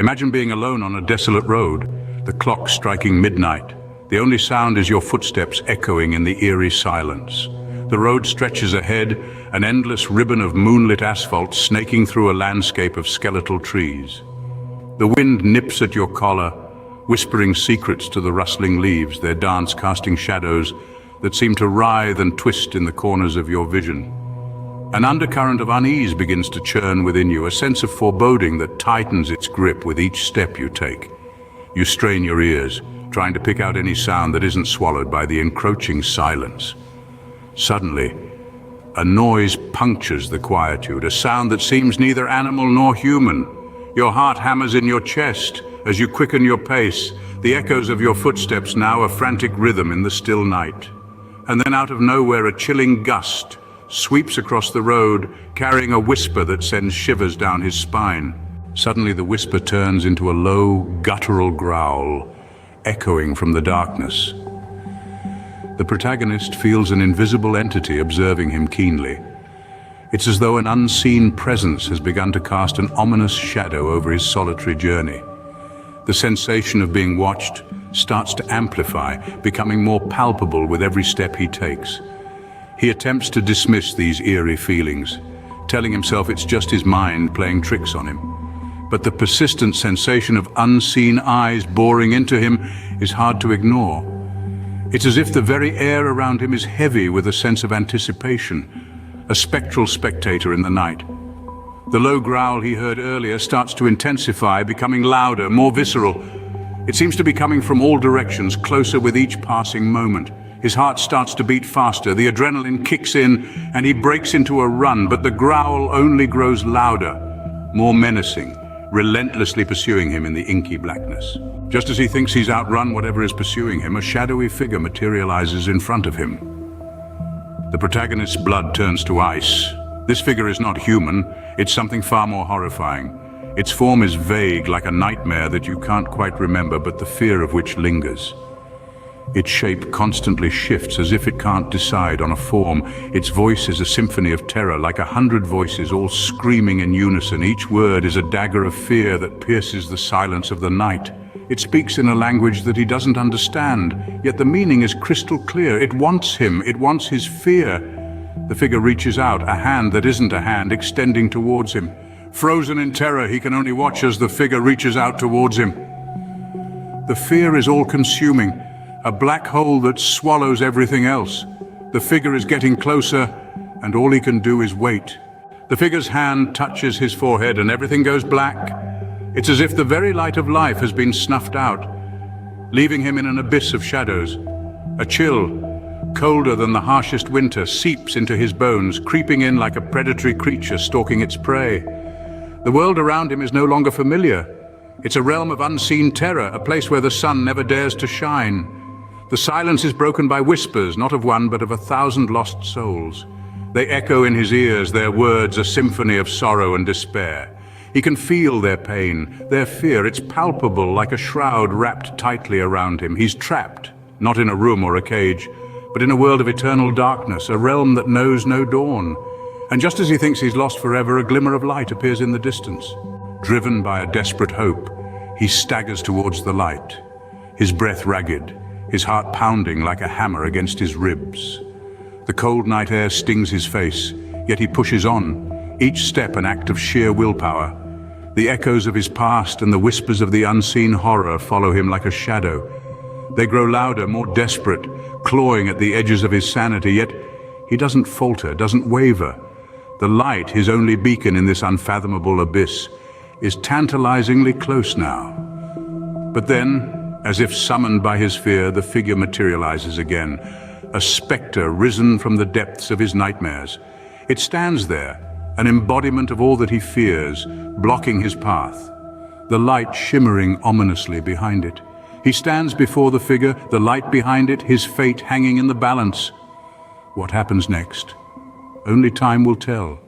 Imagine being alone on a desolate road, the clock striking midnight. The only sound is your footsteps echoing in the eerie silence. The road stretches ahead, an endless ribbon of moonlit asphalt snaking through a landscape of skeletal trees. The wind nips at your collar, whispering secrets to the rustling leaves, their dance casting shadows that seem to writhe and twist in the corners of your vision. An undercurrent of unease begins to churn within you, a sense of foreboding that tightens its grip with each step you take. You strain your ears, trying to pick out any sound that isn't swallowed by the encroaching silence. Suddenly, a noise punctures the quietude, a sound that seems neither animal nor human. Your heart hammers in your chest as you quicken your pace, the echoes of your footsteps now a frantic rhythm in the still night. And then out of nowhere, a chilling gust sweeps across the road, carrying a whisper that sends shivers down his spine. Suddenly the whisper turns into a low, guttural growl, echoing from the darkness. The protagonist feels an invisible entity observing him keenly. It's as though an unseen presence has begun to cast an ominous shadow over his solitary journey. The sensation of being watched starts to amplify, becoming more palpable with every step he takes. He attempts to dismiss these eerie feelings, telling himself it's just his mind playing tricks on him. But the persistent sensation of unseen eyes boring into him is hard to ignore. It's as if the very air around him is heavy with a sense of anticipation, a spectral spectator in the night. The low growl he heard earlier starts to intensify, becoming louder, more visceral. It seems to be coming from all directions, closer with each passing moment. His heart starts to beat faster, the adrenaline kicks in, and he breaks into a run, but the growl only grows louder, more menacing, relentlessly pursuing him in the inky blackness. Just as he thinks he's outrun whatever is pursuing him, a shadowy figure materializes in front of him. The protagonist's blood turns to ice. This figure is not human, it's something far more horrifying. Its form is vague, like a nightmare that you can't quite remember, but the fear of which lingers. Its shape constantly shifts as if it can't decide on a form. Its voice is a symphony of terror, like 100 voices all screaming in unison. Each word is a dagger of fear that pierces the silence of the night. It speaks in a language that he doesn't understand, yet the meaning is crystal clear. It wants him, it wants his fear. The figure reaches out, a hand that isn't a hand, extending towards him. Frozen in terror, he can only watch as the figure reaches out towards him. The fear is all-consuming, a black hole that swallows everything else. The figure is getting closer, and all he can do is wait. The figure's hand touches his forehead, and everything goes black. It's as if the very light of life has been snuffed out, leaving him in an abyss of shadows. A chill, colder than the harshest winter, seeps into his bones, creeping in like a predatory creature stalking its prey. The world around him is no longer familiar. It's a realm of unseen terror, a place where the sun never dares to shine. The silence is broken by whispers, not of one, but of 1,000 lost souls. They echo in his ears, their words a symphony of sorrow and despair. He can feel their pain, their fear. It's palpable, like a shroud wrapped tightly around him. He's trapped, not in a room or a cage, but in a world of eternal darkness, a realm that knows no dawn. And just as he thinks he's lost forever, a glimmer of light appears in the distance. Driven by a desperate hope, he staggers towards the light, his breath ragged, his heart pounding like a hammer against his ribs. The cold night air stings his face, yet he pushes on, each step an act of sheer willpower. The echoes of his past and the whispers of the unseen horror follow him like a shadow. They grow louder, more desperate, clawing at the edges of his sanity, yet he doesn't falter, doesn't waver. The light, his only beacon in this unfathomable abyss, is tantalizingly close now. But then, as if summoned by his fear, the figure materializes again, a specter risen from the depths of his nightmares. It stands there, an embodiment of all that he fears, blocking his path, the light shimmering ominously behind it. He stands before the figure, the light behind it, his fate hanging in the balance. What happens next? Only time will tell.